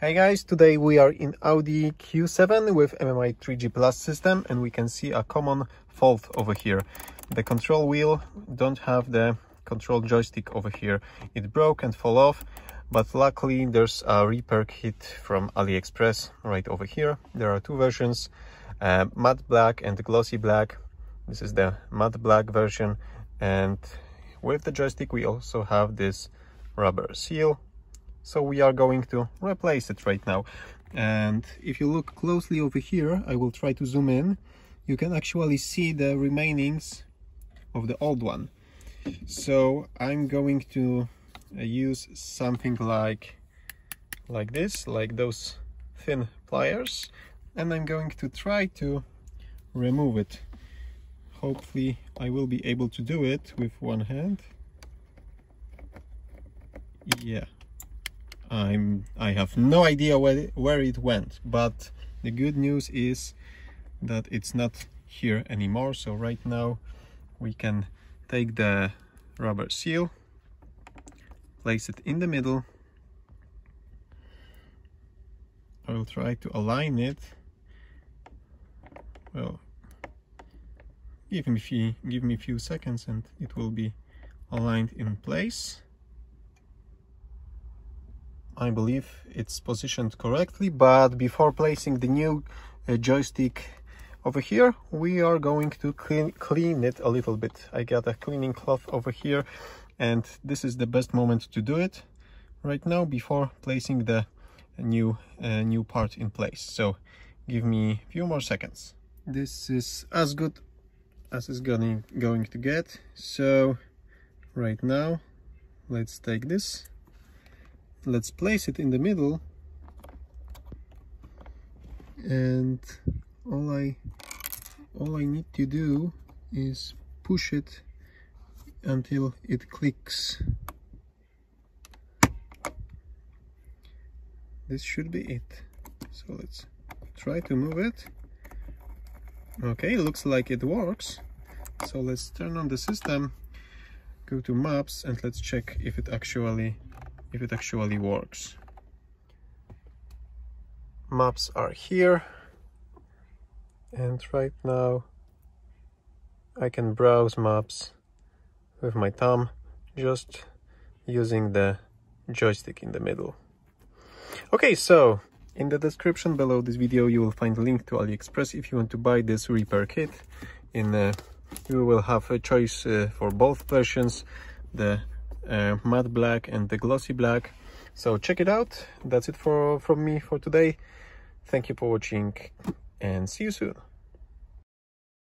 Hey guys, today we are in Audi Q7 with MMI 3G Plus system, and we can see a common fault over here. The control wheel don't have the control joystick over here. It broke and fell off, but luckily there's a repair kit from AliExpress right over here. There are two versions, matte black and glossy black. This is the matte black version, and with the joystick we also have this rubber seal. So we are going to replace it right now. And if you look closely over here, I will try to zoom in, you can actually see the remainings of the old one. So I'm going to use something like this, like those thin pliers, and I'm going to try to remove it. Hopefully I will be able to do it with one hand. Yeah. I have no idea where it went, but the good news is that it's not here anymore. So right now we can take the rubber seal, place it in the middle. I will try to align it. Well, give me a few seconds and it will be aligned in place. I believe it's positioned correctly, but before placing the new joystick over here, we are going to clean it a little bit. I got a cleaning cloth over here, and this is the best moment to do it right now before placing the new part in place. So give me a few more seconds. This is as good as it's going to get. So right now let's take this. Let's place it in the middle, and all I need to do is push it until it clicks. This should be it. So let's try to move it. Okay, looks like it works. So let's turn on the system, go to maps, and let's check if it actually works. Maps are here, and right now I can browse maps with my thumb, just using the joystick in the middle. Okay, so in the description below this video you will find a link to AliExpress if you want to buy this repair kit. You will have a choice for both versions, the matte black and the glossy black. So check it out. That's it from me for today. Thank you for watching, and see you soon.